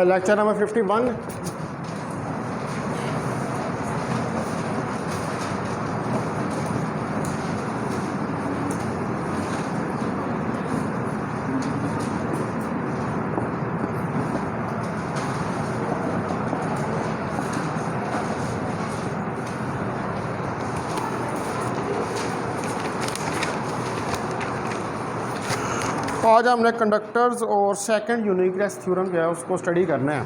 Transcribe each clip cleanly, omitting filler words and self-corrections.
Lecture number 51। आज हमने conductors और सेकंड यूनिकनेस थ्योरम जो है उसको स्टडी करना है।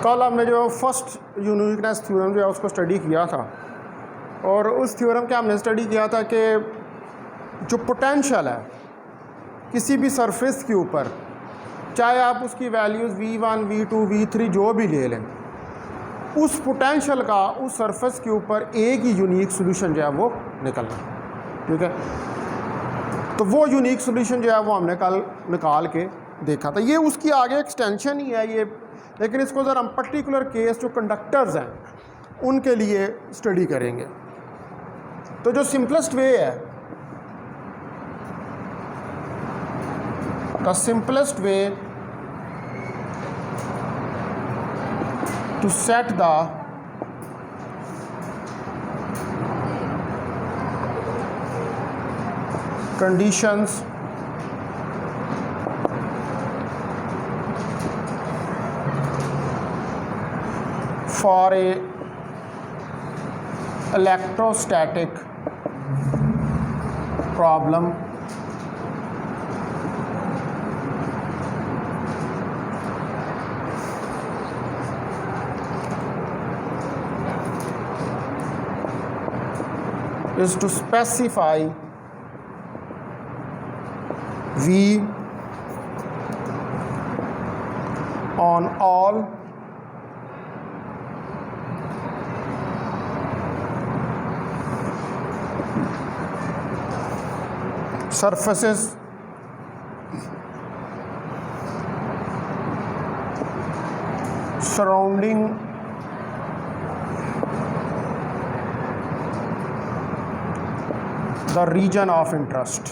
कल हमने जो फर्स्ट यूनिकनेस थ्योरम जो है उसको स्टडी किया था और उस थ्योरम के हमने स्टडी किया था कि जो पोटेंशियल है किसी भी सरफेस के ऊपर, चाहे आप उसकी वैल्यूज़ v1, v2, v3 जो भी ले लें, उस पोटेंशियल का उस सरफेस के ऊपर एक ही यूनिक सोल्यूशन जो है वो निकलना। ठीक है, तो वो यूनिक सोल्यूशन जो है वो हमने कल निकाल के देखा था। ये उसकी आगे एक्सटेंशन ही है ये, लेकिन इसको ज़रा हम पर्टिकुलर केस जो कंडक्टर्स हैं उनके लिए स्टडी करेंगे। तो जो सिंपलेस्ट वे है, the simplest way to set the conditions for a electrostatic problem is to specify V on all surfaces surrounding the region of interest।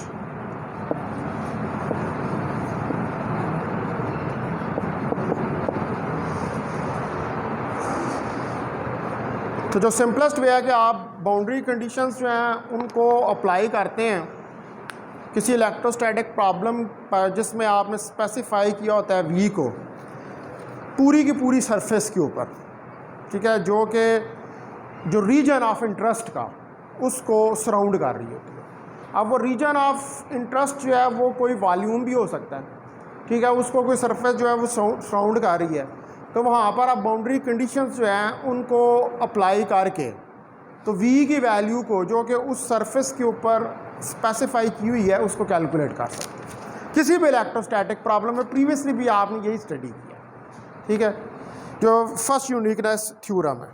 तो जो सिंपलेस्ट वे है कि आप बाउंड्री कंडीशंस जो हैं उनको अप्लाई करते हैं किसी इलेक्ट्रोस्टैटिक प्रॉब्लम पर जिसमें आपने स्पेसिफाई किया होता है वी को पूरी की पूरी सरफेस के ऊपर। ठीक है, जो कि जो रीजन ऑफ इंटरेस्ट का उसको सराउंड कर रही होती है। अब वो रीजन ऑफ इंटरेस्ट जो है वो कोई वॉल्यूम भी हो सकता है। ठीक है, उसको कोई सरफेस जो है वो सराउंड कर रही है, तो वहाँ पर आप बाउंड्री कंडीशंस जो हैं उनको अप्लाई करके तो वी की वैल्यू को जो कि उस सरफेस के ऊपर स्पेसिफाई की हुई है उसको कैलकुलेट कर सकते हैं किसी भी इलेक्ट्रोस्टैटिक प्रॉब्लम में। प्रीवियसली भी आपने यही स्टडी किया। ठीक है, जो फर्स्ट यूनिकनेस थ्योरम है।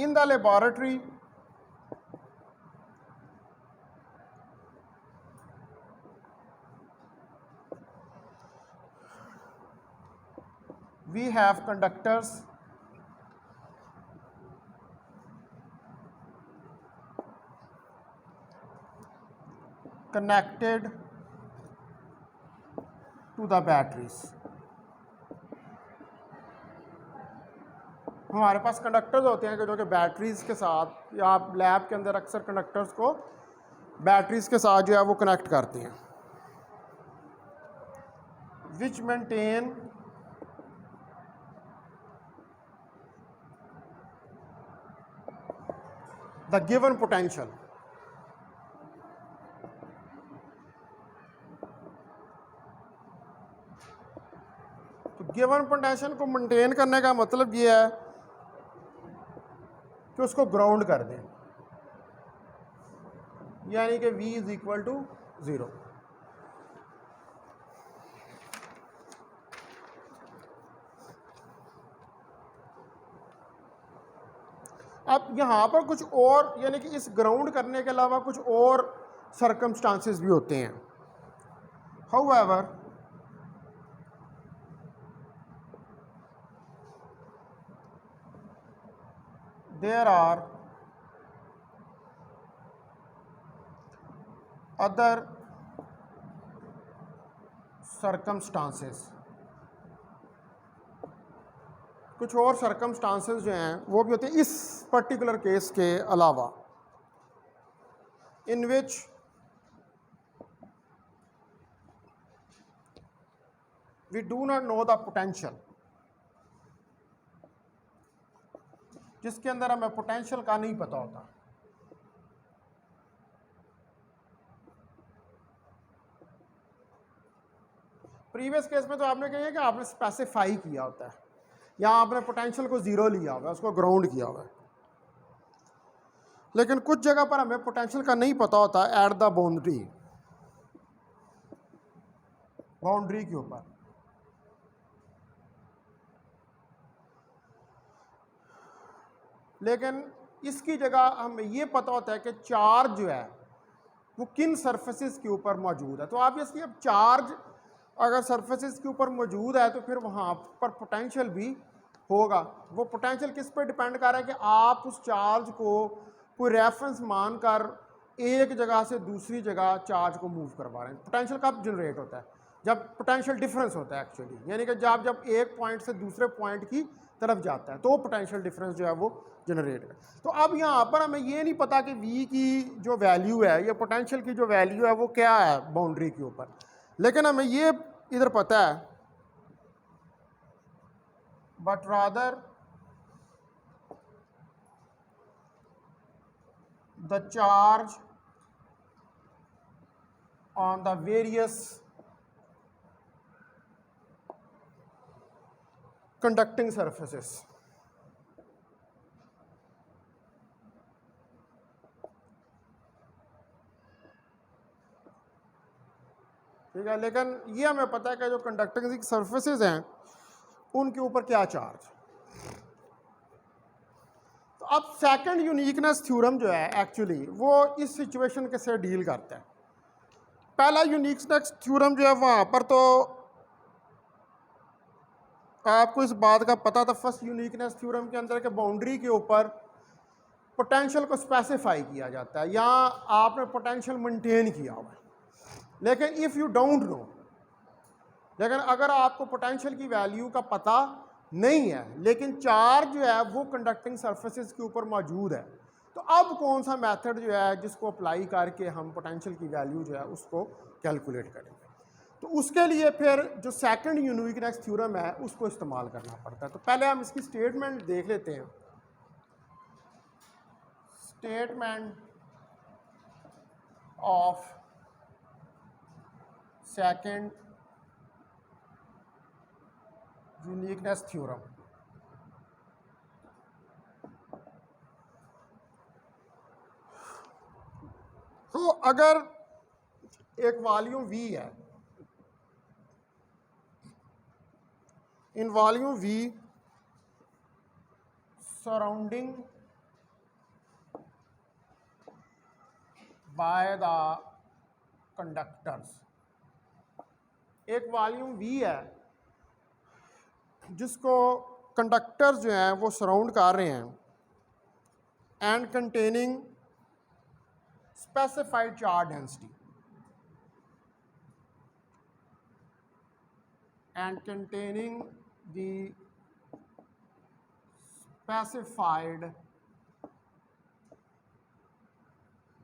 In the laboratory, we have conductors connected to the batteries। हमारे पास कंडक्टर्स होते हैं जो कि बैटरीज़ के साथ, या आप लैब के अंदर अक्सर कंडक्टर्स को बैटरीज़ के साथ जो है वो कनेक्ट करते हैं, विच मेंटेन द गिवन पोटेंशियल। तो गिवन पोटेंशियल को मेंटेन करने का मतलब ये है कि उसको ग्राउंड कर दें, यानी कि V इज इक्वल टू 0। अब यहाँ पर कुछ और, यानी कि इस ग्राउंड करने के अलावा कुछ और सर्कमस्टांसेस भी होते हैं। however there are other circumstances, कुछ और सर्कमस्टांसेस जो हैं वो भी होते हैं इस पर्टिकुलर केस के अलावा, in which we do not know the potential, जिसके अंदर हमें पोटेंशियल का नहीं पता होता। प्रीवियस केस में तो आपने कहा कि आपने स्पेसिफाई किया होता है, या आपने पोटेंशियल को जीरो लिया हुआ है, उसको ग्राउंड किया हुआ है। लेकिन कुछ जगह पर हमें पोटेंशियल का नहीं पता होता एट द बाउंड्री के ऊपर। लेकिन इसकी जगह हमें ये पता होता है कि चार्ज जो है वो किन सरफेसेस के ऊपर मौजूद है। तो ऑब्वियसली अब चार्ज अगर सरफेसेस के ऊपर मौजूद है तो फिर वहाँ पर पोटेंशियल भी होगा। वो पोटेंशियल किस पर डिपेंड कर रहा है कि आप उस चार्ज को कोई रेफरेंस मानकर एक जगह से दूसरी जगह चार्ज को मूव करवा रहे हैं। पोटेंशियल कब जनरेट होता है? जब पोटेंशियल डिफरेंस होता है एक्चुअली, यानी कि जब एक पॉइंट से दूसरे पॉइंट की तरफ जाता है तो पोटेंशियल डिफरेंस जो है वो जनरेट है। तो अब यहाँ पर हमें ये नहीं पता कि V की जो वैल्यू है या पोटेंशियल की जो वैल्यू है वो क्या है बाउंड्री के ऊपर, लेकिन हमें ये इधर पता है, but rather the charge on the various conducting surfaces, ठीक है। लेकिन ये हमें पता है कि जो कंडक्टिंग सरफेसेस हैं उनके ऊपर क्या चार्ज। तो अब सेकंड यूनिकनेस थ्योरम जो है एक्चुअली वो इस सिचुएशन के से डील करता है। पहला यूनिकनेस थ्योरम जो है वहाँ पर तो आपको इस बात का पता था फर्स्ट यूनिकनेस थ्योरम के अंदर के बाउंड्री के ऊपर पोटेंशियल को स्पेसिफाई किया जाता है, या आपने पोटेंशियल मेंटेन किया हुआ है। लेकिन इफ़ यू डोंट नो, लेकिन अगर आपको पोटेंशियल की वैल्यू का पता नहीं है लेकिन चार्ज जो है वो कंडक्टिंग सरफेसेस के ऊपर मौजूद है, तो अब कौन सा मेथड जो है जिसको अप्लाई करके हम पोटेंशियल की वैल्यू जो है उसको कैलकुलेट करेंगे। तो उसके लिए फिर जो सेकंड यूनिकनेस थ्योरम है उसको इस्तेमाल करना पड़ता है। तो पहले हम इसकी स्टेटमेंट देख लेते हैं। Statement of second uniqueness theorem. तो अगर एक वॉल्यूम V है, in volume V surrounding by the conductors, एक वॉल्यूम V है जिसको कंडक्टर्स जो हैं वो सराउंड कर रहे हैं and containing specified charge density and containing the specified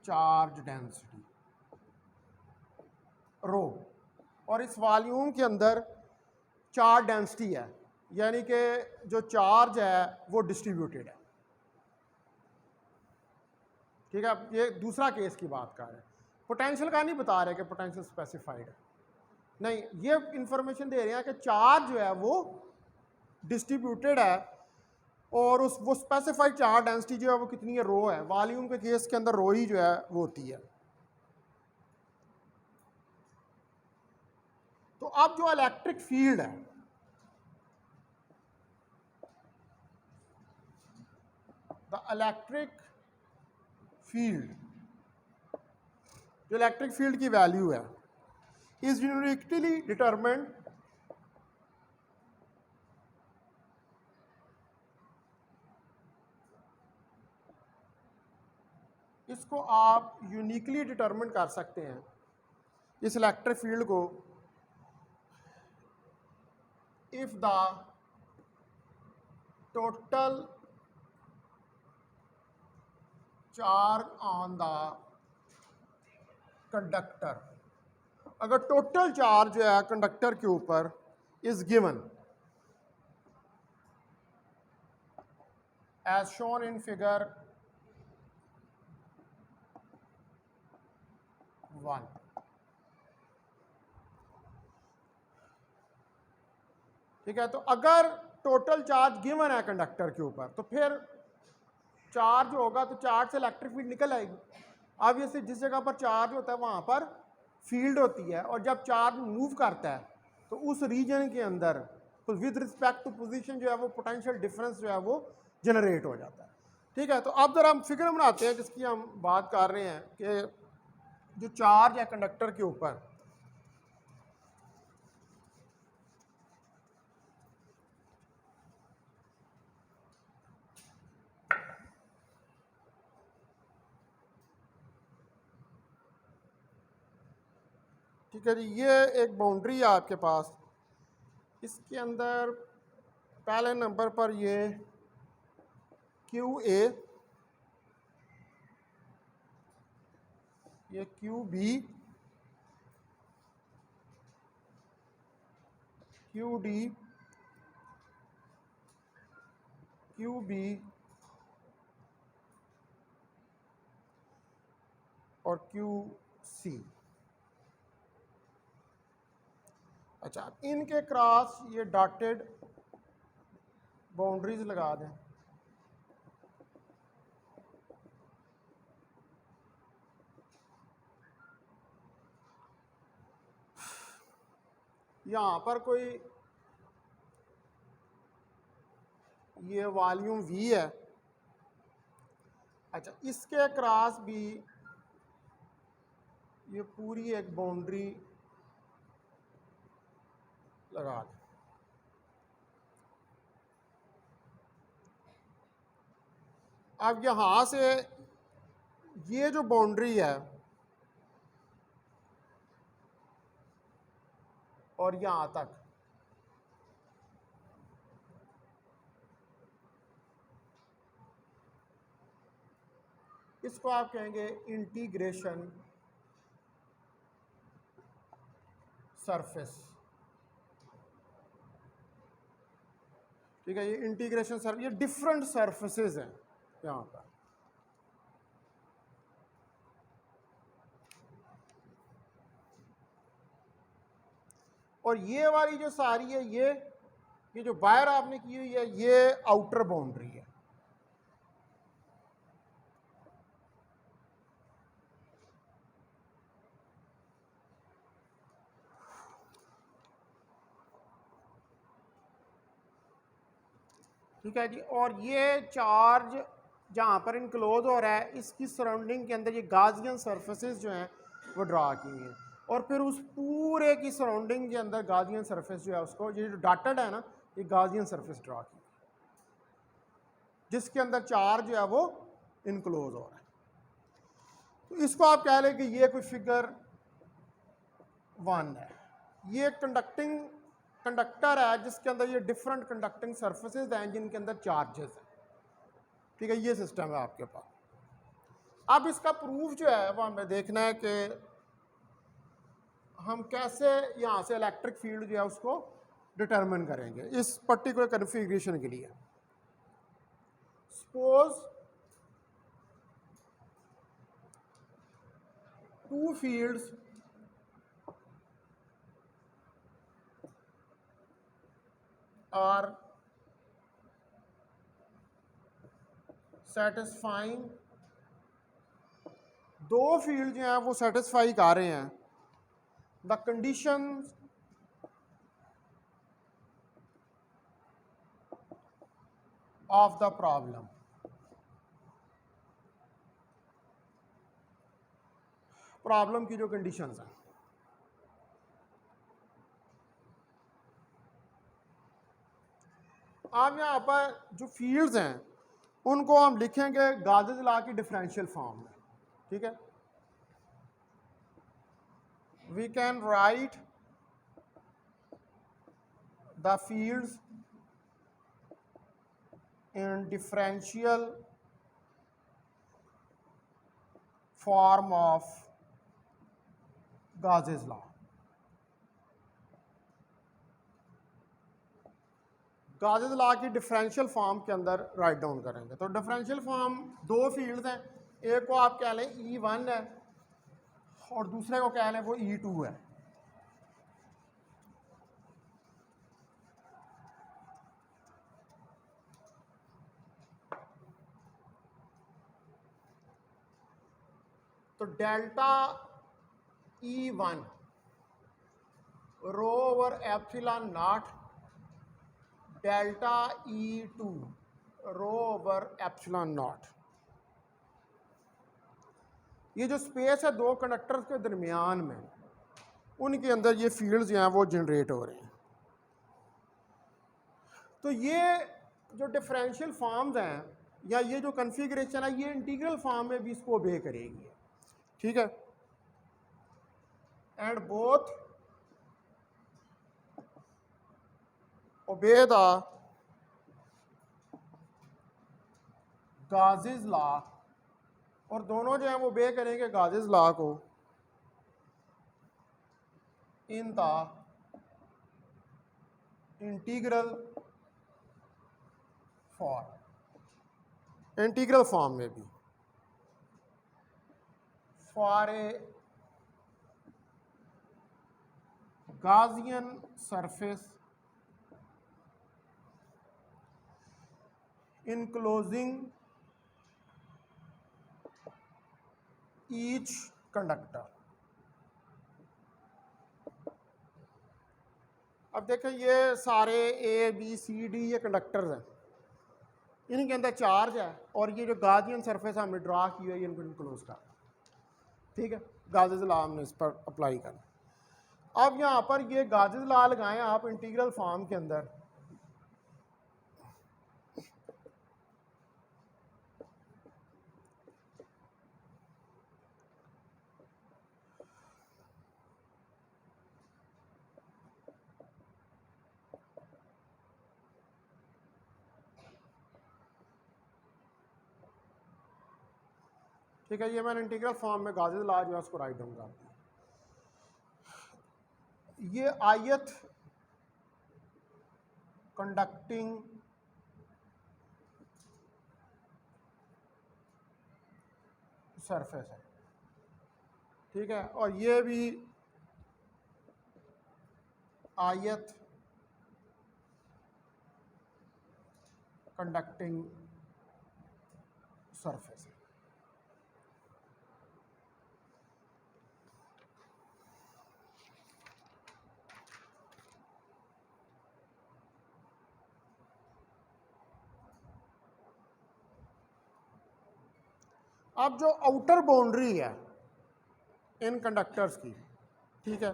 charge density रो, और इस वॉल्यूम के अंदर चार्ज डेंसिटी है, यानी कि जो चार्ज है वो डिस्ट्रीब्यूटेड है। ठीक है, ये दूसरा केस की बात कर रहे हैं। पोटेंशियल का नहीं बता रहे कि पोटेंशियल स्पेसिफाइड है, नहीं, ये इंफॉर्मेशन दे रहे हैं कि चार्ज जो है वो डिस्ट्रीब्यूटेड है और वो स्पेसिफाइड चार्ज डेंसिटी जो है वो कितनी है, रो है। वॉल्यूम के केस के अंदर रो ही जो है वो होती है। तो अब जो इलेक्ट्रिक फील्ड है, द इलेक्ट्रिक फील्ड, जो इलेक्ट्रिक फील्ड की वैल्यू है is uniquely determined इसको आप यूनिकली डिटरमिन कर सकते हैं इस इलेक्ट्रिक फील्ड को if the total charge on the conductor, अगर टोटल चार्ज जो है कंडक्टर के ऊपर is given as shown in figure 1। ठीक है, तो अगर टोटल चार्ज गिवन है कंडक्टर के ऊपर तो फिर चार्ज होगा तो चार्ज से इलेक्ट्रिक फील्ड निकल आएगी। ऑब्वियसली जिस जगह पर चार्ज होता है वहाँ पर फील्ड होती है, और जब चार्ज मूव करता है तो उस रीजन के अंदर तो विद रिस्पेक्ट टू पोजीशन जो है वो पोटेंशियल डिफरेंस जो है वो जनरेट हो जाता है। ठीक है, तो अब जरा हम फिगर बनाते हैं जिसकी हम बात कर रहे हैं कि जो चार्ज है कंडक्टर के ऊपर ठीक है जी, ये एक बाउंड्री है आपके पास, इसके अंदर पहले नंबर पर ये क्यू ए, ये Q B, Q D, Q B और क्यू सी। अच्छा, इनके क्रॉस ये डॉटेड बाउंड्रीज लगा दें। यहाँ पर कोई ये वॉल्यूम वी है। अच्छा, इसके क्रॉस भी ये पूरी एक बाउंड्री लगा दें। अब यहाँ से ये जो बाउंड्री है और यहाँ तक इसको आप कहेंगे इंटीग्रेशन सरफेस। ठीक है, ये इंटीग्रेशन सरफेस, ये डिफरेंट सरफेसेस हैं यहाँ पर। और ये वाली जो सारी है ये जो वायर आपने की हुई है ये आउटर बाउंड्री है। ठीक है जी, और ये चार्ज जहाँ पर इनक्लोज हो रहा है इसकी सराउंडिंग के अंदर ये गाजियन सरफेसेस जो हैं वो ड्रा की हुई हैं, और फिर उस पूरे की सराउंडिंग के अंदर गाजियन सरफेस जो है उसको ये जो डॉटेड है ना ये गाजियन सरफेस ड्रा की जिसके अंदर चार्ज जो है वो इनक्लोज हो रहा है। तो इसको आप कह लें कि ये कोई फिगर 1 है। ये कंडक्टर है जिसके अंदर ये डिफरेंट कंडक्टिंग सरफेसेस हैं जिनके अंदर चार्जेस हैं। ठीक है, ये सिस्टम है आपके पास। अब इसका प्रूफ जो है वो हमें देखना है कि हम कैसे यहाँ से इलेक्ट्रिक फील्ड जो है उसको डिटरमिन करेंगे इस पर्टिकुलर कॉन्फ़िगरेशन के लिए। Suppose two fields are satisfying, दो फील्ड जो हैं वो सेटिस्फाई कर रहे हैं the conditions of the problem. Problem की जो कंडीशंस हैं अब यहाँ पर जो फील्ड्स हैं उनको हम लिखेंगे गाजेस लॉ की डिफरेंशियल फॉर्म में, ठीक है। We can write the fields in differential form of Gauss's law. Gauss's law की डिफरेंशियल फॉर्म के अंदर राइट डाउन करेंगे। तो डिफरेंशियल फॉर्म दो फील्ड्स हैं, एक को आप कह लें E1 है और दूसरे को कह लें वो E2 है। तो delta E1 rho over epsilon naught delta E2 rho over epsilon naught. ये जो स्पेस है दो कंडक्टर्स के दरमियान में, उनके अंदर ये फील्ड्स हैं वो जनरेट हो रहे हैं। तो ये जो डिफरेंशियल फॉर्म्स हैं या ये जो कन्फिगरेशन है ये इंटीग्रल फॉर्म में भी इसको ओबे करेगी, ठीक है। And both obey the Gauss's law, और दोनों जो है वो ओबे करेंगे गाजेस लॉ को in the integral form, integral form में भी। For a Gaussian surface enclosing each conductor। अब देखें ये सारे A B C D ये कंडक्टर्स हैं, इनके अंदर चार्ज है और ये जो गाजियन सरफेस हमने ड्रा की है ये इनको इनक्लोज कर, ठीक है। गाजेस लॉ हमने इस पर अप्लाई करना। अब यहाँ पर ये गाजेस लॉ लगाएं आप इंटीग्रल फॉर्म के अंदर। ठीक है, ये मैंने इंटीग्रल फॉर्म में गाजेस लॉ जो है उसको राइट डाउन कर दिया। ये आयत कंडक्टिंग सरफेस है, ठीक है, और ये भी आयत कंडक्टिंग सरफेस है। अब जो आउटर बाउंड्री है इन कंडक्टर्स की, ठीक है,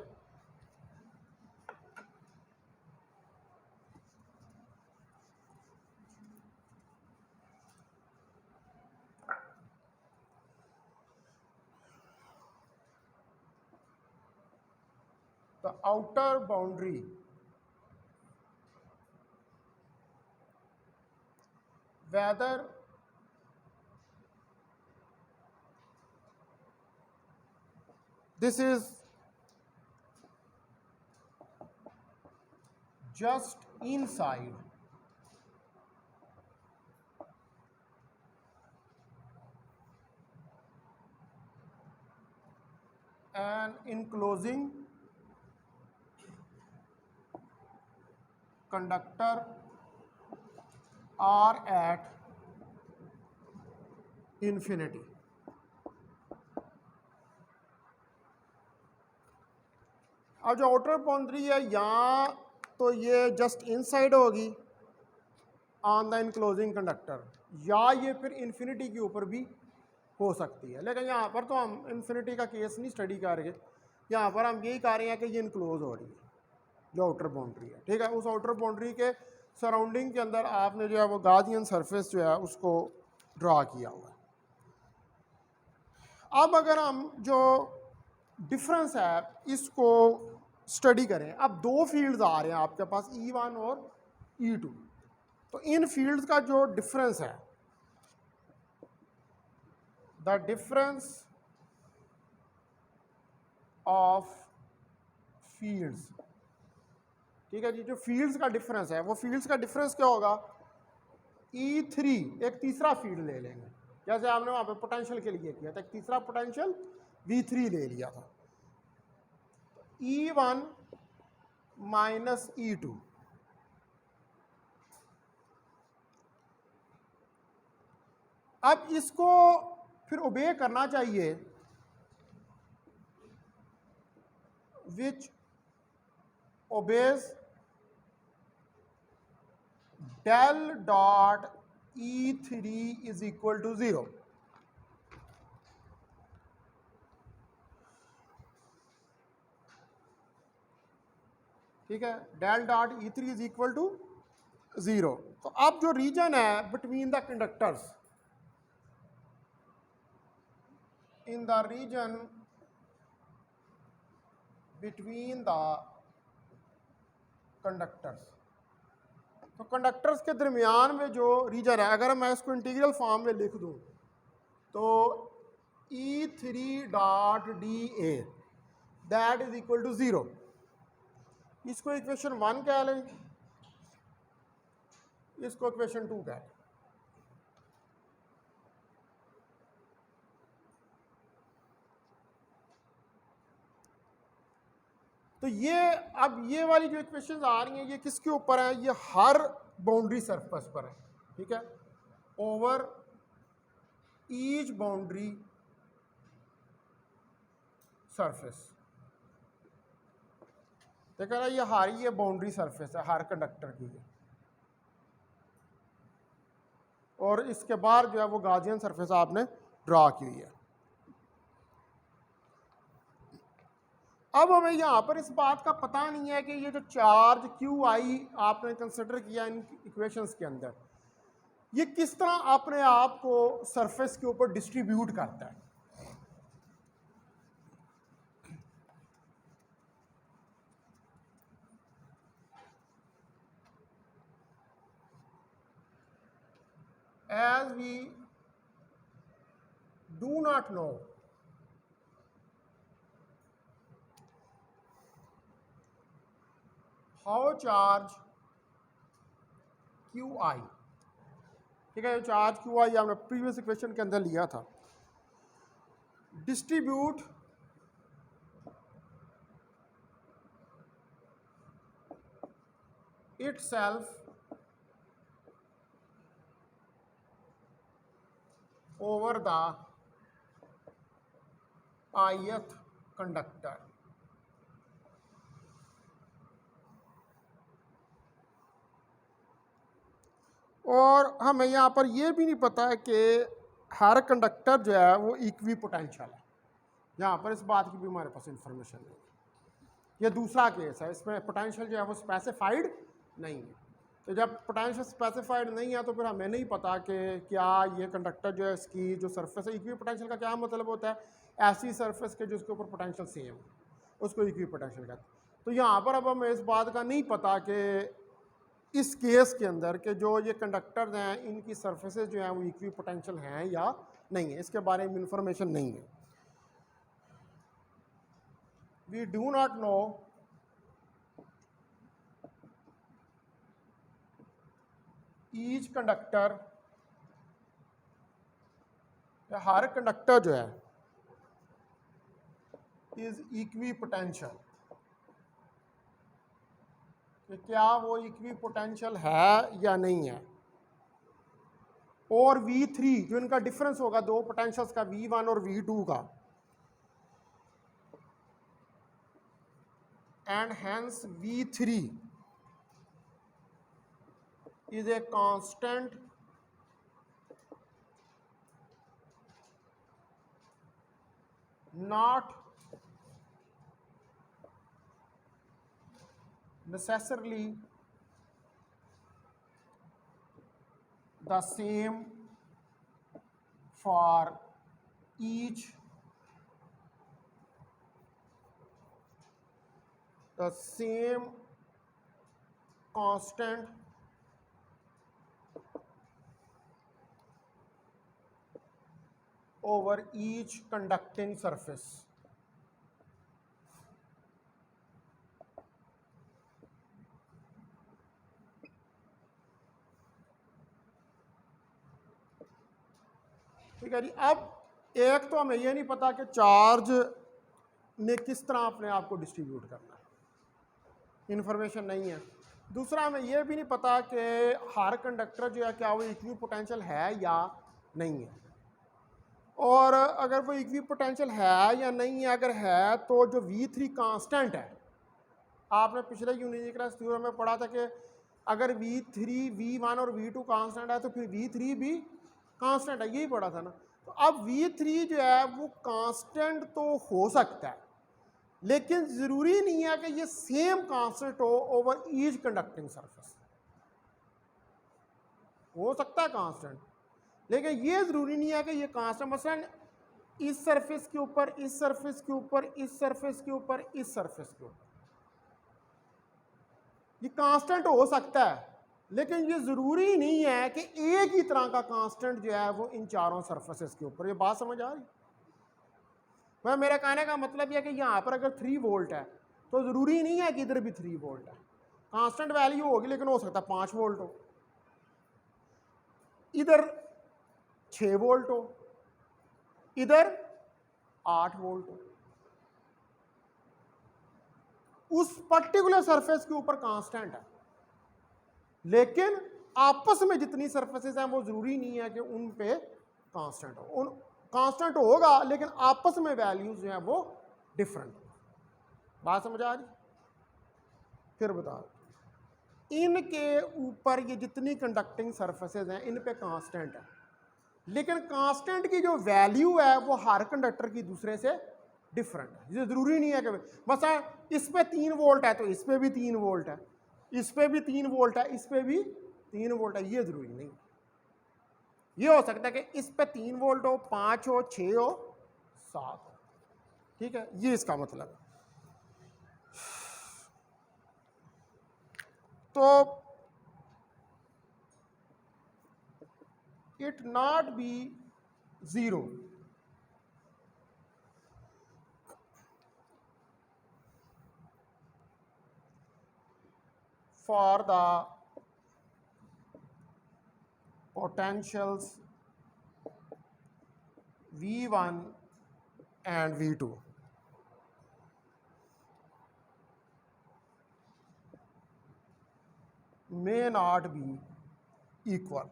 the outer boundary whether this is just inside and enclosing conductor or at infinity। अब जो आउटर बाउंड्री है यहाँ तो ये जस्ट इनसाइड होगी ऑन द इनक्लोजिंग कंडक्टर, या ये फिर इन्फिनिटी के ऊपर भी हो सकती है, लेकिन यहाँ पर तो हम इन्फिनिटी का केस नहीं स्टडी कर रहे, यहाँ पर हम यही कर रहे हैं कि ये इनक्लोज हो रही है जो आउटर बाउंड्री है, ठीक है। उस आउटर बाउंड्री के सराउंडिंग के अंदर आपने जो है वो गाउसियन सरफेस जो है उसको ड्रा किया हुआ है। अब अगर हम जो डिफरेंस है इसको स्टडी करें, अब दो फील्ड्स आ रहे हैं आपके पास E1 और E2, तो इन फील्ड्स का जो डिफरेंस है, द डिफरेंस ऑफ फील्ड्स, ठीक है जी, जो फील्ड्स का डिफरेंस है वो फील्ड्स का डिफरेंस क्या होगा, E3 एक तीसरा फील्ड ले लेंगे, जैसे आपने वहां पे पोटेंशियल के लिए किया था, एक तीसरा पोटेंशियल V3 ले लिया था, E1 माइनस E2, अब इसको फिर ओबे करना चाहिए which obeys del dot E3 is equal to 0। ठीक है, del dot E3 is equal to 0। तो अब जो रीजन है between the conductors, in the region between the conductors, तो कंडक्टर्स के दरमियान में जो रीजन है, अगर मैं इसको इंटीग्रल फॉर्म में लिख दूं तो E3 dot DA that is equal to 0, इसको इक्वेशन 1 कह लें, इसको इक्वेशन 2 कह लें। तो ये अब ये वाली जो इक्वेशंस आ रही हैं ये किसके ऊपर है, ये हर बाउंड्री सरफेस पर है, ठीक है, ओवर ईच बाउंड्री सरफेस। देखा ना, ये हर ये बाउंड्री सरफेस है हर कंडक्टर की, और इसके बाहर जो है वो गाउसियन सरफेस आपने ड्रा की हुई है। अब हमें यहाँ पर इस बात का पता नहीं है कि ये जो चार्ज QI आपने कंसिडर किया इन इक्वेशंस के अंदर, ये किस तरह अपने आप को सरफेस के ऊपर डिस्ट्रीब्यूट करता है। As we do not know how charge QI, ठीक है, चार्ज QI हमने प्रीवियस इक्वेशन के अंदर लिया था, distribute itself over the ith conductor। और हमें यहाँ पर यह भी नहीं पता है कि हर कंडक्टर जो है वो इक्वी पोटेंशियल है, यहाँ पर इस बात की भी हमारे पास इंफॉर्मेशन नहीं है। ये दूसरा केस है, इसमें पोटेंशियल जो है वो स्पेसिफाइड नहीं है। तो जब पोटेंशियल स्पेसिफाइड नहीं है तो फिर हमें नहीं पता कि क्या ये कंडक्टर जो है इसकी जो सरफेस है, इक्वी पोटेंशियल का क्या मतलब होता है, ऐसी सरफेस के जिसके ऊपर पोटेंशियल सेम उसको इक्वी पोटेंशियल कहते हैं। तो यहाँ पर अब हमें इस बात का नहीं पता कि इस केस के अंदर के जो ये कंडक्टर्स हैं इनकी सरफेसेस जो हैं वो इक्वी पोटेंशियल हैं या नहीं है, इसके बारे में इंफॉर्मेशन नहीं है। We do not know each conductor, हर कंडक्टर जो है इज इक्वी पोटेंशियल, कि क्या वो इक्वी पोटेंशियल है या नहीं है। और V3 जो इनका डिफरेंस होगा दो पोटेंशियल्स का, V1 और V2 का, and hence V3 is a constant not necessarily the same for each the same constant over each conducting surface. ठीक है जी। अब एक तो हमें ये नहीं पता कि चार्ज ने किस तरह अपने आप को डिस्ट्रीब्यूट करना है, इंफॉर्मेशन नहीं है। दूसरा हमें यह भी नहीं पता कि हर कंडक्टर जो है क्या वो इक्वी पोटेंशियल है या नहीं है, और अगर वो इक्वी पोटेंशियल है या नहीं है, अगर है तो जो V3 कांस्टेंट है, आपने पिछले यूनिक्नेस थ्योरम में पढ़ा था कि अगर V3 V1 और V2 कांस्टेंट है तो फिर V3 भी कांस्टेंट है, यही पढ़ा था ना। तो अब V3 जो है वो कांस्टेंट तो हो सकता है, लेकिन ज़रूरी नहीं है कि ये सेम कांस्टेंट हो ओवर ईच कंडक्टिंग सरफेस। हो सकता है कांस्टेंट, लेकिन ये ज़रूरी नहीं है कि ये कांस्टेंट मसलन इस सरफेस के ऊपर, इस सरफेस के ऊपर, इस सरफेस के ऊपर, इस सरफेस के ऊपर, ये कांस्टेंट हो सकता है, लेकिन ये ज़रूरी नहीं है कि एक ही तरह का कांस्टेंट जो है वो इन चारों सरफेसेस के ऊपर। ये बात समझ आ रही? मैं मेरा कहने का मतलब यह कि यहाँ पर अगर 3 वोल्ट है तो ज़रूरी नहीं है कि इधर भी 3 वोल्ट है, कांस्टेंट वैल्यू होगी, लेकिन हो सकता है 5 वोल्ट हो, इधर 6 वोल्ट हो, इधर 8 वोल्ट हो। उस पर्टिकुलर सरफेस के ऊपर कांस्टेंट है, लेकिन आपस में जितनी सरफेसेस हैं वो ज़रूरी नहीं है कि उन पे कांस्टेंट हो। उन कांस्टेंट होगा, लेकिन आपस में वैल्यूज जो हैं वो डिफरेंट। बात समझ आ रही? फिर बता, इनके ऊपर ये जितनी कंडक्टिंग सरफेसेस हैं इन पे कांस्टेंट है, लेकिन कांस्टेंट की जो वैल्यू है वो हर कंडक्टर की दूसरे से डिफरेंट है। ये ज़रूरी नहीं है कि मतलब इस पे 3 वोल्ट है तो इस पे भी 3 वोल्ट है, इस पे भी 3 वोल्ट है, इस पे भी 3 वोल्ट है, ये ज़रूरी नहीं। ये हो सकता है कि इस पे 3 वोल्ट हो, 5 हो, 6 हो, 7 हो। ठीक है, ये इसका मतलब है। तो it not be 0 for the potentials V1 and V2. May not be equal.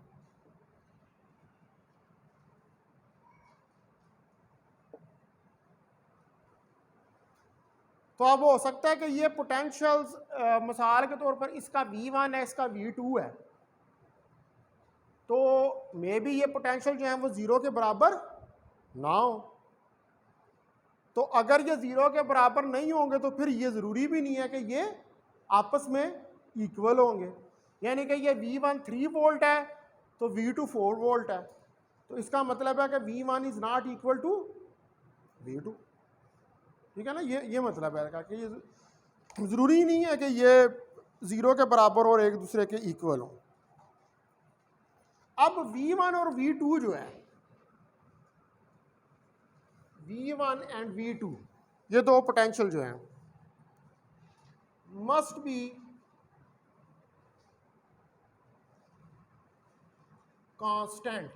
तो अब हो सकता है कि ये पोटेंशियल्स मिसाल के तौर पर इसका V1 है, इसका V2 है, तो मे बी ये पोटेंशियल जो है वो 0 के बराबर ना हो। तो अगर ये 0 के बराबर नहीं होंगे तो फिर ये ज़रूरी भी नहीं है कि ये आपस में इक्वल होंगे। यानी कि ये V1 3 वोल्ट है तो V2 4 वोल्ट है, तो इसका मतलब है कि V1 is not equal to V2। ठीक है ना, ये मतलब है कि ये ज़रूरी नहीं है कि ये 0 के बराबर और एक दूसरे के इक्वल हों। अब V1 और V2 जो है, V1 एंड V2 ये दो पोटेंशियल जो हैं मस्ट बी कांस्टेंट,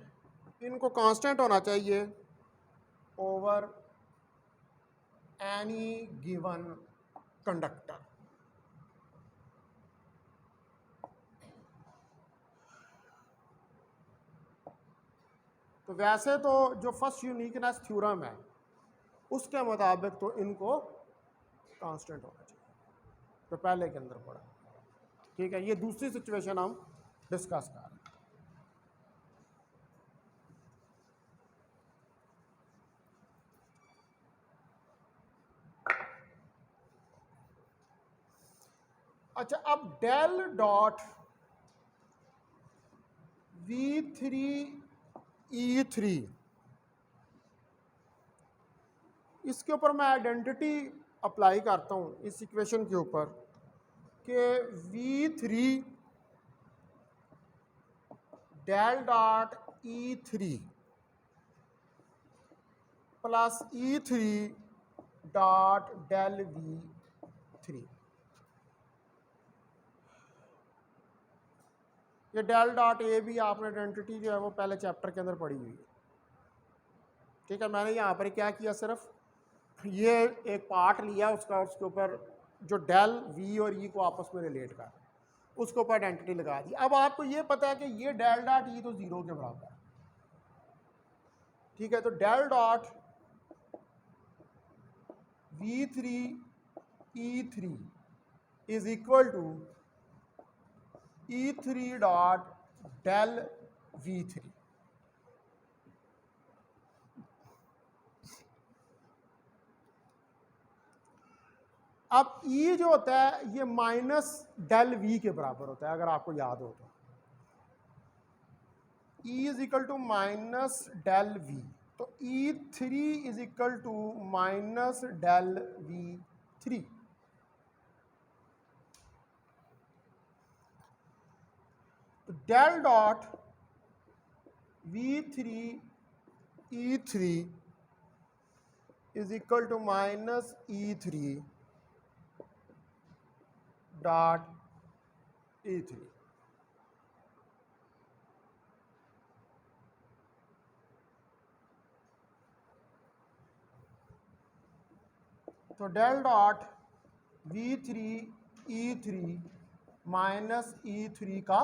इनको कांस्टेंट होना चाहिए ओवर एनी गिवन कंडक्टर। तो वैसे तो जो फर्स्ट यूनिकनेस थ्योरम है उसके मुताबिक तो इनको कांस्टेंट होना चाहिए, तो पहले के अंदर पड़ा। ठीक है, ये दूसरी सिचुएशन हम डिस्कस कर रहे हैं। अच्छा, अब डेल डॉट V3E3, इसके ऊपर मैं आइडेंटिटी अप्लाई करता हूँ इस इक्वेशन के ऊपर कि V3 del dot E3 plus E3 dot del V3, ये डेल डॉट ए भी आपने आइडेंटिटी जो है वो पहले चैप्टर के अंदर पढ़ी हुई है, ठीक है। मैंने यहाँ पर क्या किया, सिर्फ ये एक पार्ट लिया उसका, उसके ऊपर जो डेल वी और ई को आपस में रिलेट कर, उसके ऊपर आइडेंटिटी लगा दी। अब आपको ये पता है कि ये डेल डॉट ई तो ज़ीरो के बराबर है, ठीक है। तो del dot V3E3 is equal to E3 dot del V3। अब E जो होता है ये माइनस डेल V के बराबर होता है, अगर आपको याद हो तो E is equal to minus del V, तो E3 is equal to minus del V3। तो del dot V3E3 is equal to minus E3 dot E3। तो del dot V3E3 minus E3 का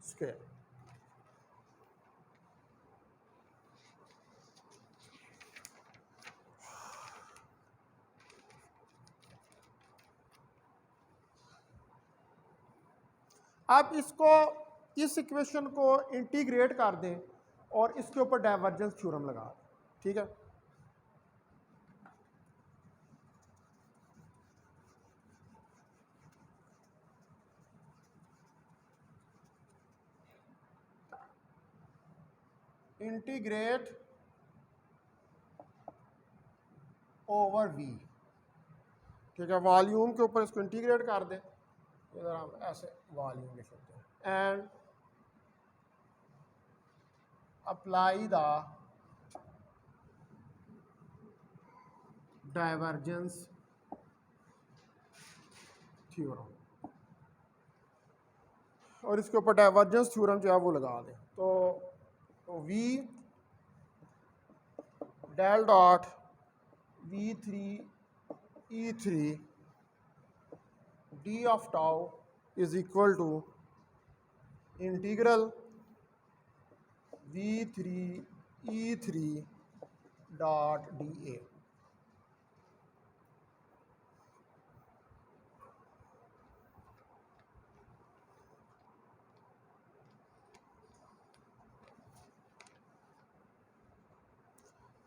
स्क्वायर। आप इसको, इस इक्वेशन को integrate कर दें और इसके ऊपर डाइवर्जेंस थ्योरम लगा दें, ठीक है। इंटीग्रेट ओवर V, ठीक है। वॉल्यूम के ऊपर इसको इंटीग्रेट कर दें, इधर हम ऐसे वॉल्यूम लिख सकते हैं, and apply the divergence theorem, और इसके ऊपर डाइवर्जेंस थ्योरम जो है वो लगा दें। तो V del dot V3E3 d of tau is equal to integral V3E3 dot dA।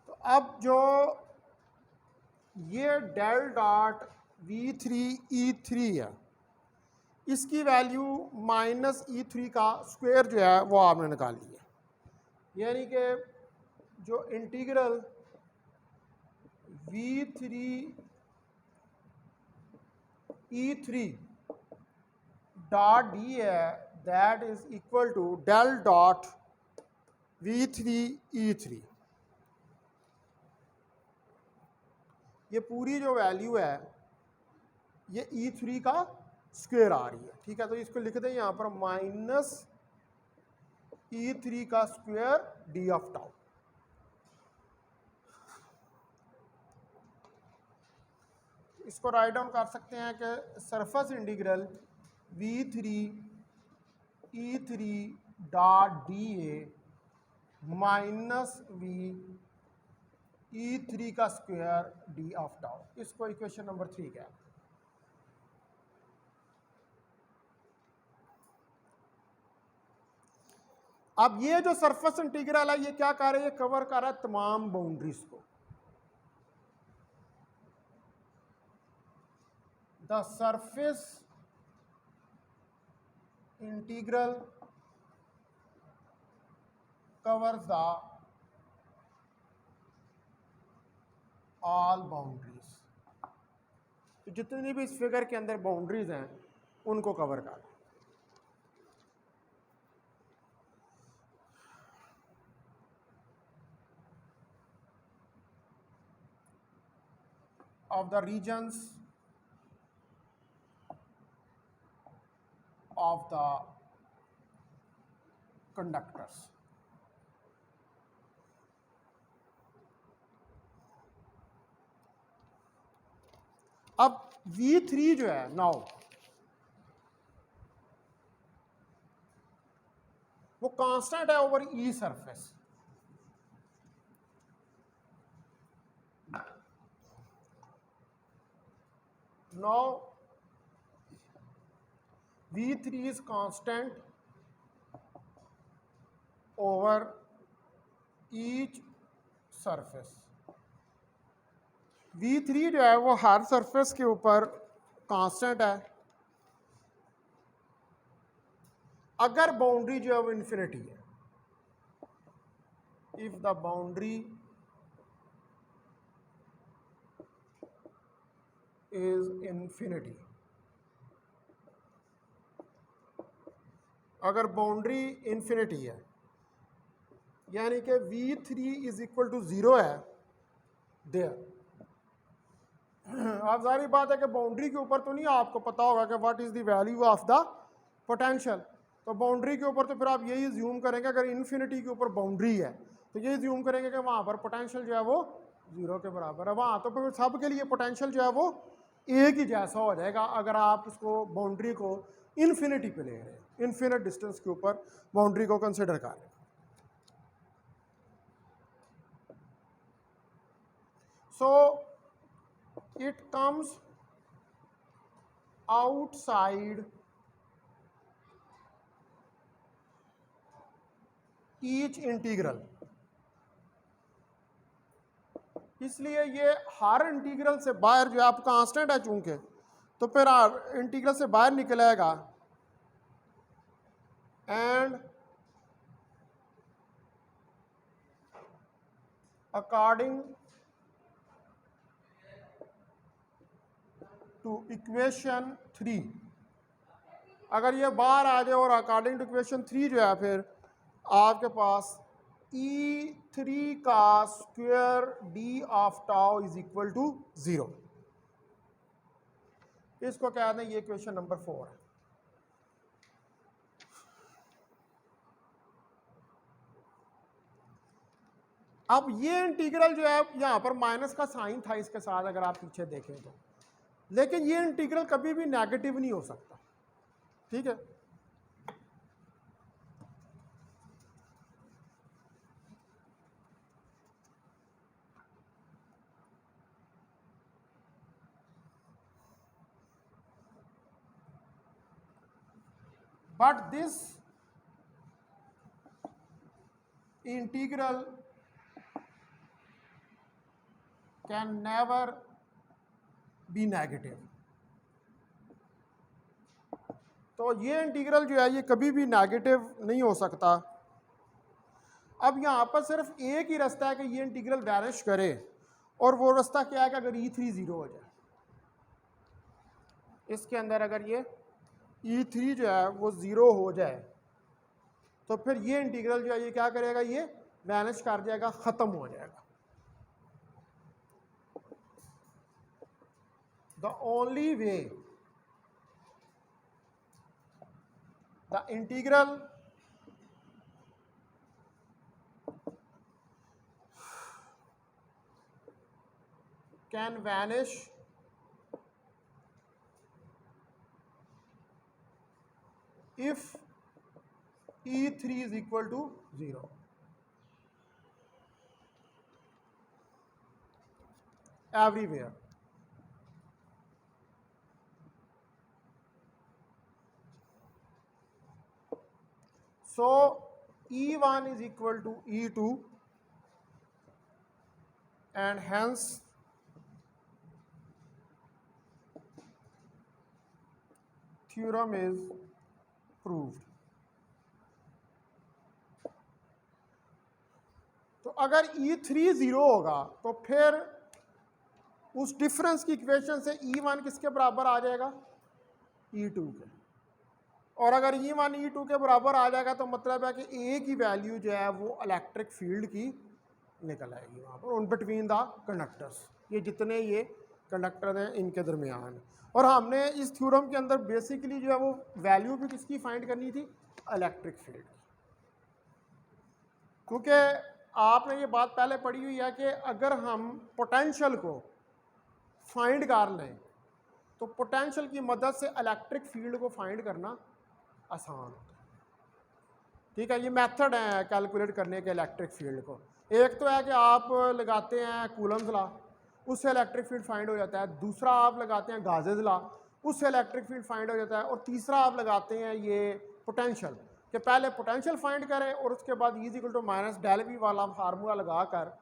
तो अब जो ये डेल डॉट V3E3 है, इसकी वैल्यू माइनस E3 का स्क्वायर जो है वो आपने निकाली है, यानी कि जो इंटीग्रल V3E3 डॉट डी है, that is equal to del dot V3E3। ये पूरी जो वैल्यू है ये E3 का स्क्वायर आ रही है, ठीक है। तो इसको लिख दें यहाँ पर माइनस E3 का स्क्वायर डी ऑफ टाउ। इसको राइट डाउन कर सकते हैं कि surface integral V3E3 dot dA minus E3 का स्क्वायर डी ऑफ टाउ। इसको इक्वेशन नंबर 3 क्या है। अब ये जो सरफेस इंटीग्रल है ये क्या कर रहा है, ये कवर कर रहा है तमाम बाउंड्रीज को। The surface integral covers the all boundaries, तो जितनी भी इस फिगर के अंदर बाउंड्रीज हैं उनको कवर कर of the regions of the conductors. अब V3 जो है नाउ वो कांस्टेंट है over E surface, now V3 is constant over each surface. V3 जो है वो हर सरफेस के ऊपर कांस्टेंट है अगर बाउंड्री जो है वो इन्फिनिटी है, if the boundary is infinity, अगर बाउंड्री इन्फिनिटी है यानी कि V3 इज इक्वल टू 0 है देयर। अब जारी बात है कि बाउंड्री के ऊपर तो नहीं आपको पता होगा कि what is the value of the potential, तो बाउंड्री के ऊपर तो फिर आप यही ज्यूम करेंगे अगर इन्फिनिटी के ऊपर बाउंड्री है तो यही ज्यूम करेंगे कि वहाँ पर पोटेंशियल जो है वो 0 के बराबर है, वहाँ तो फिर सब के लिए पोटेंशियल जो है वो एक ही जैसा हो जाएगा अगर आप उसको बाउंड्री को इन्फिनिटी पे ले रहे हैं, इन्फिनिट डिस्टेंस के ऊपर बाउंड्री को कंसिडर कर रहे हैं। सो it comes outside each integral, इसलिए ये हर इंटीग्रल से बाहर जो आप कांस्टेंट है चूंकि तो फिर इंटीग्रल से बाहर निकलेगा एंड अकॉर्डिंग टू इक्वेशन 3, अगर ये बाहर आ जाए और अकॉर्डिंग टू इक्वेशन 3 जो है फिर आपके पास E3 का square D of tau is equal to 0, इसको कहते हैं ये इक्वेशन नंबर 4 है। अब ये इंटीग्रल जो है यहाँ पर माइनस का साइन था इसके साथ अगर आप पीछे देखें तो, लेकिन ये इंटीग्रल कभी भी नेगेटिव नहीं हो सकता, ठीक है। But this integral can never be negative, तो ये इंटीग्रल जो है ये कभी भी नेगेटिव नहीं हो सकता। अब यहाँ पर सिर्फ एक ही रास्ता है कि ये इंटीग्रल वैनिश करे, और वो रास्ता क्या है कि अगर E3 0 हो जाए, इसके अंदर अगर ये E3 जो है वो 0 हो जाए तो फिर ये इंटीग्रल जो है ये क्या करेगा, ये वैनिश कर जाएगा, ख़त्म हो जाएगा। The only way the integral can vanish if E3 is equal to 0. Everywhere. So E1 is equal to E2 and hence theorem is proved. अगर E3 ज़ीरो होगा तो फिर उस डिफरेंस की इक्वेशन से E1 किसके बराबर आ जाएगा? E2 के। और अगर E1 E2 के बराबर आ जाएगा तो मतलब है कि ए की वैल्यू जो है वो इलेक्ट्रिक फील्ड की निकल आएगी वहाँ पर उन बिटवीन द कंडक्टर्स। ये जितने ये कंडक्टर हैं इनके दरमियान। और हमने इस थ्योरम के अंदर बेसिकली जो है वो वैल्यू भी किसकी फाइंड करनी थी? इलेक्ट्रिक फील्ड की। क्योंकि आपने ये बात पहले पढ़ी हुई है कि अगर हम पोटेंशियल को फाइंड कर लें तो पोटेंशियल की मदद से इलेक्ट्रिक फील्ड को फाइंड करना आसान होता है। ठीक है, ये मेथड है कैलकुलेट करने के इलेक्ट्रिक फील्ड को। एक तो है कि आप लगाते हैं कूलम्स लॉ, उससे इलेक्ट्रिक फील्ड फाइंड हो जाता है। दूसरा आप लगाते हैं गाजेस लॉ, उससे इलेक्ट्रिक फील्ड फाइंड हो जाता है। और तीसरा आप लगाते हैं ये पोटेंशियल, कि पहले पोटेंशियल फाइंड करें और उसके बाद E equal to minus del V वाला फार्मूला लगाकर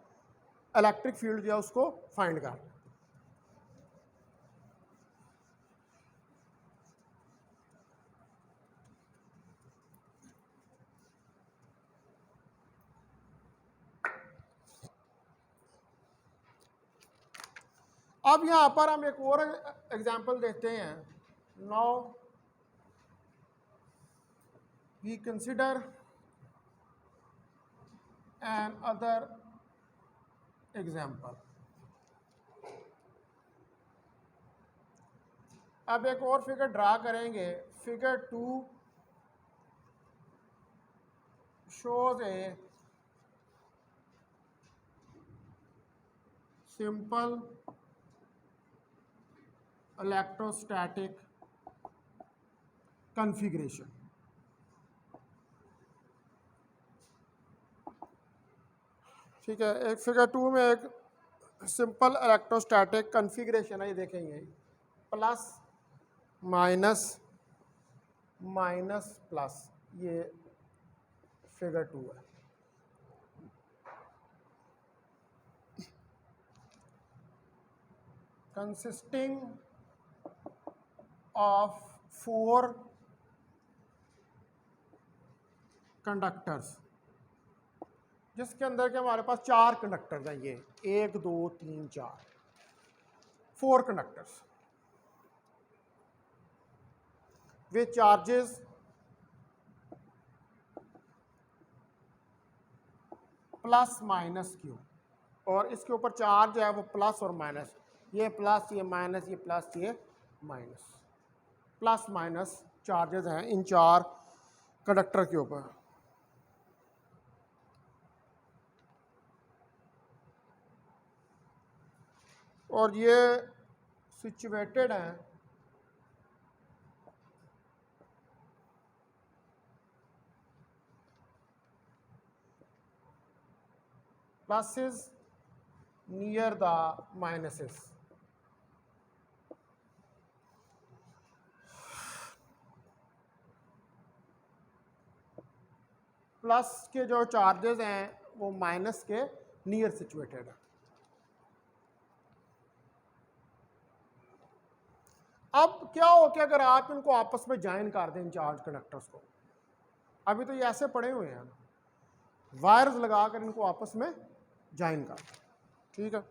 इलेक्ट्रिक फील्ड जो है उसको फाइंड कर। अब यहाँ पर हम एक और एग्जाम्पल देखते हैं। Now we consider another example. अब एक और फिगर ड्रा करेंगे। Figure 2 shows a simple electrostatic configuration. ठीक है, एक फिगर 2 में एक सिंपल इलेक्ट्रोस्टैटिक कॉन्फ़िगरेशन है, ये देखेंगे प्लस माइनस माइनस प्लस, ये फिगर 2 है। कंसिस्टिंग ऑफ 4 कंडक्टर्स, जिसके अंदर के हमारे पास 4 कंडक्टर्स हैं। ये 1 2 3 4 4 कंडक्टर्स वे चार्जेस प्लस माइनस क्यू, और इसके ऊपर चार्ज है वो प्लस और माइनस, ये प्लस ये माइनस, ये प्लस ये माइनस, प्लस माइनस चार्जेस हैं इन 4 कंडक्टर के ऊपर। और ये सिचुएटेड हैं pluses near the minuses. Plus के जो चार्जेस हैं वो माइनस के नियर सिचुएटेड है। अब क्या हो कि अगर आप इनको आपस में ज्वाइन कर दें इन चार्ज कंडक्टर्स को, अभी तो ये ऐसे पड़े हुए हैं, वायर्स लगाकर इनको आपस में ज्वाइन कर दें। ठीक है,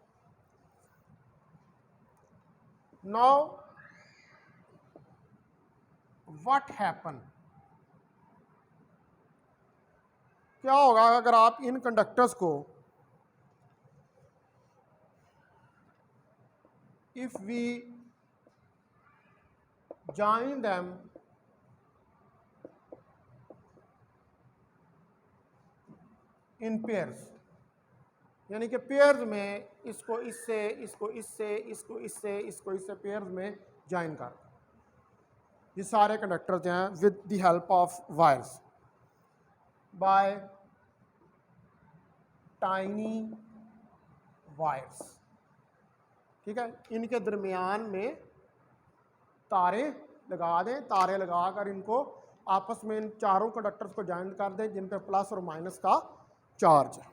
नाउ व्हाट हैपन, क्या होगा अगर आप इन कंडक्टर्स को if we join them in pairs, यानी कि पेयर्स में इसको इससे, इसको इससे, इसको इससे, इसको इससे पेयर्स में ज्वाइन कर, ये सारे कंडक्टर्स हैं with the help of wires by tiny wires. ठीक है, इनके दरमियान में तारे लगा दें, तारे लगाकर इनको आपस में इन चारों कंडक्टर्स को ज्वाइन कर दें जिन पे प्लस और माइनस का चार्ज है।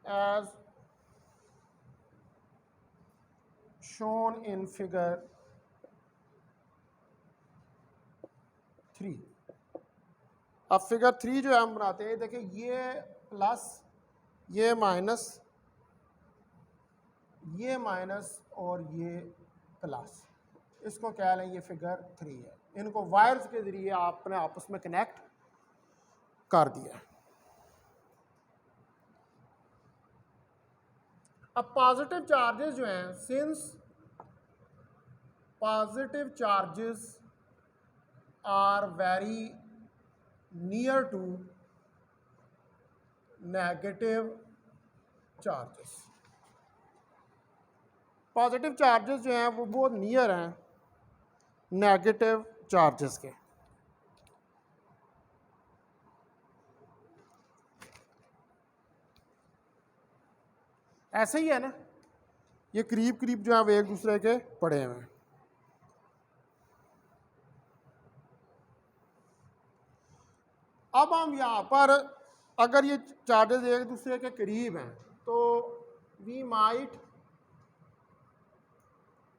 एज शोन इन फिगर 3, अब फिगर 3 जो है हम बनाते हैं, देखिए ये प्लस, ये माइनस, ये माइनस और ये प्लस, इसको क्या लें, ये फिगर 3 है। इनको वायर्स के ज़रिए आपने आपस में कनेक्ट कर दिया। अब पॉजिटिव चार्जेस जो हैं, since positive charges are very near to negative charges, positive charges जो हैं वो बहुत नियर हैं नेगेटिव चार्जेस के। ऐसे ही है ना, ये करीब करीब जो है वो एक दूसरे के पड़े हुए हैं। अब हम यहाँ पर अगर ये चार्जेस एक दूसरे के करीब हैं तो we might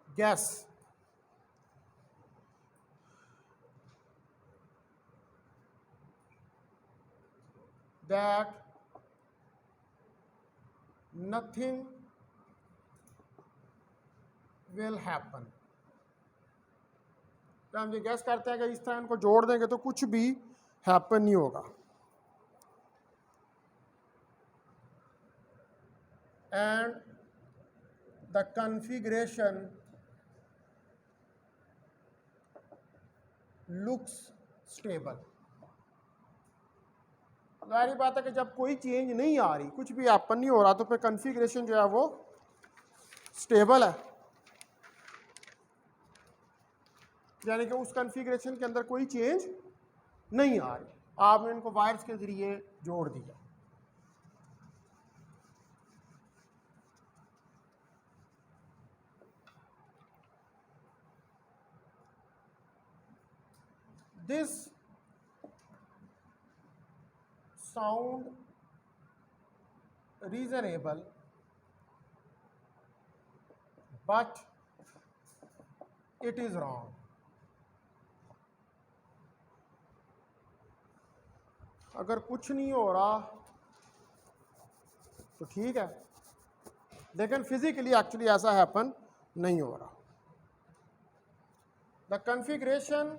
guess that nothing will happen. तो हम ये गैस करते हैं कि इस तरह इनको जोड़ देंगे तो कुछ भी हैपन नहीं होगा। And the configuration looks stable. जाहिर बात है कि जब कोई चेंज नहीं आ रही, कुछ भी हैपन नहीं हो रहा, तो फिर कॉन्फ़िगरेशन जो है वो स्टेबल है, यानी कि उस कॉन्फ़िगरेशन के अंदर कोई चेंज नहीं आ रही। आपने इनको वायर्स के ज़रिए जोड़ दिया। This sound reasonable but it is wrong. अगर कुछ नहीं हो रहा तो ठीक है, लेकिन फिजिकली एक्चुअली ऐसा हैपन नहीं हो रहा। द कॉन्फ़िगरेशन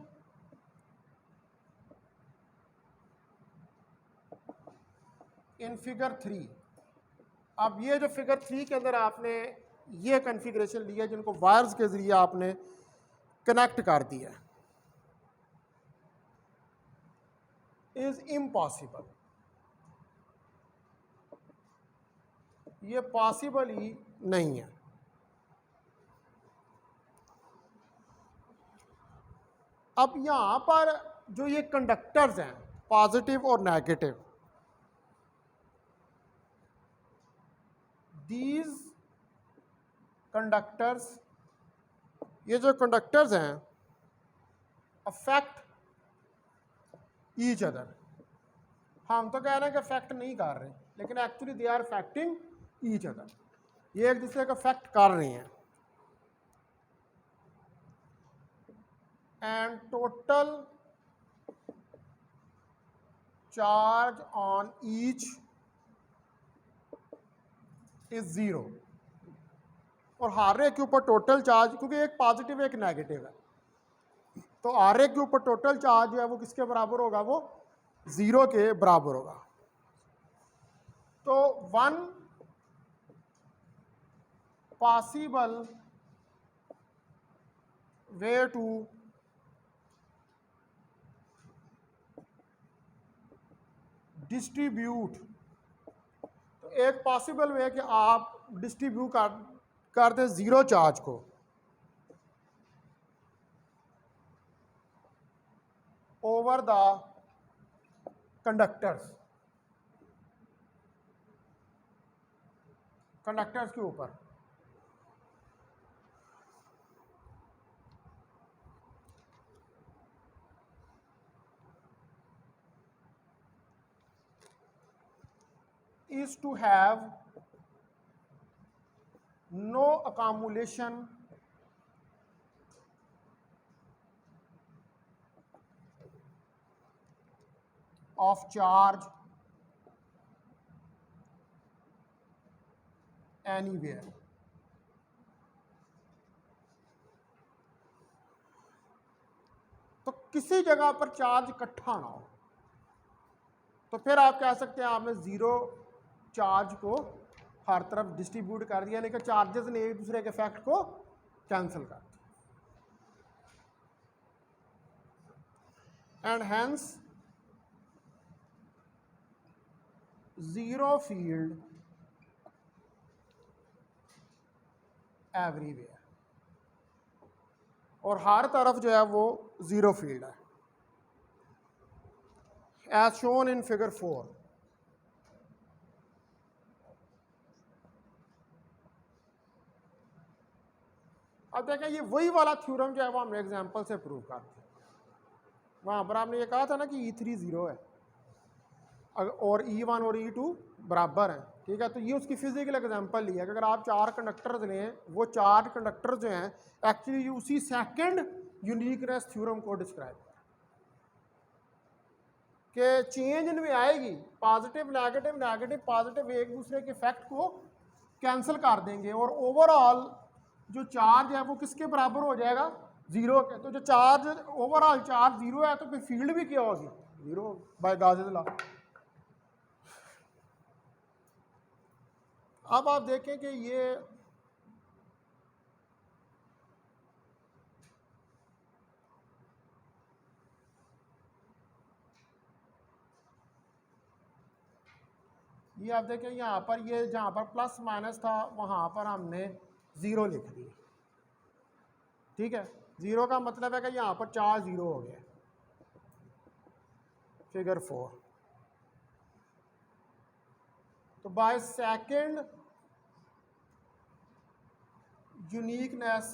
इन फिगर 3, अब ये जो फिगर 3 के अंदर आपने ये कॉन्फ़िगरेशन लिया जिनको वायर्स के ज़रिए आपने कनेक्ट कर दिया, इज इम्पॉसिबल। ये पॉसिबल ही नहीं है। अब यहाँ पर जो ये कंडक्टर्स हैं पॉजिटिव और नेगेटिव, दीज कंडक्टर्स, ये जो कंडक्टर्स हैं अफेक्ट ईच अदर। हम तो कह रहे हैं कि अफेक्ट नहीं कर रहे, लेकिन actually they are affecting each other. ये एक दूसरे को अफेक्ट कर रहे हैं। And total charge on each is 0। और हर एक के ऊपर टोटल चार्ज, क्योंकि एक पॉजिटिव एक नेगेटिव है, तो हर एक के ऊपर टोटल चार्ज जो है वो किसके बराबर होगा, वो 0 के बराबर होगा। तो one possible way to distribute, तो एक पॉसिबल वे कि आप डिस्ट्रीब्यूट कर दें 0 चार्ज को ओवर द कंडक्टर्स, कंडक्टर्स के ऊपर। is to have no accumulation of charge anywhere. तो किसी जगह पर चार्ज इकट्ठा ना हो, तो फिर आप कह सकते हैं आपने ज़ीरो चार्ज को हर तरफ डिस्ट्रीब्यूट कर दिया, यानी कि चार्जेस ने एक दूसरे के इफेक्ट को कैंसिल कर दिया। And hence zero field everywhere, और हर तरफ जो है वो ज़ीरो फील्ड है, एज शोन इन फिगर 4। अब देखें ये वही वाला थ्योरम जो है वो हमने एग्जांपल से प्रूव कर दिया। वहाँ पर आपने ये कहा था ना कि E3 ज़ीरो है और E1 और E2 बराबर हैं, ठीक है। तो ये उसकी फिजिकल एग्जांपल ली है कि अगर आप चार कंडक्टर्स लें, वो चार कंडक्टर जो हैं एक्चुअली उसी सेकंड यूनिकनेस थ्योरम को डिस्क्राइब करें कि चेंज इनमें आएगी, पॉजिटिव नेगेटिव नेगेटिव पॉजिटिव एक दूसरे के इफेक्ट को कैंसिल कर देंगे, और ओवरऑल जो चार्ज है वो किसके बराबर हो जाएगा, ज़ीरो के। तो जो चार्ज ओवरऑल चार्ज ज़ीरो है, तो फिर फील्ड भी क्या होगी, ज़ीरो बाय गॉसेस लॉ। अब आप देखें कि ये आप देखें यहाँ पर, ये जहाँ पर प्लस माइनस था वहाँ पर हमने ज़ीरो लिख दिया, ठीक है। ज़ीरो का मतलब है कि यहाँ पर चार्ज ज़ीरो हो गया, फिगर 4। तो by second uniqueness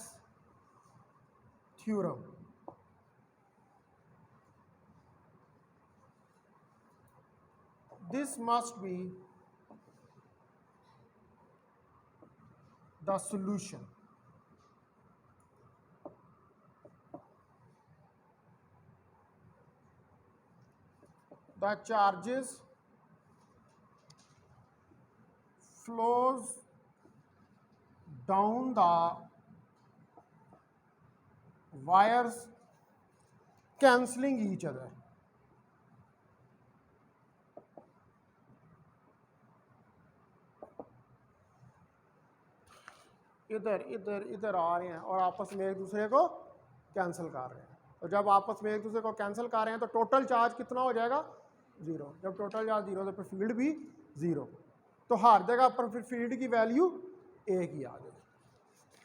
theorem this must be the solution. The charges flows down the wires cancelling each other. इधर इधर इधर आ रहे हैं और आपस में एक दूसरे को कैंसिल कर रहे हैं, और जब आपस में एक दूसरे को कैंसिल कर रहे हैं तो टोटल चार्ज कितना हो जाएगा, ज़ीरो। जब टोटल चार्ज ज़ीरो तो फिर फील्ड भी ज़ीरो, तो हर जगह पर फिर फील्ड की वैल्यू एक ही आ गई।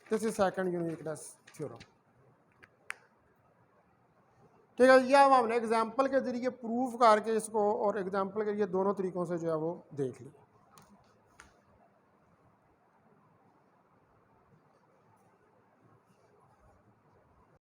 This is second uniqueness theorem, ठीक है। यह हमने एग्जाम्पल के जरिए प्रूव करके इसको, और एग्जाम्पल के लिए दोनों तरीक़ों से जो है वो देख लिया।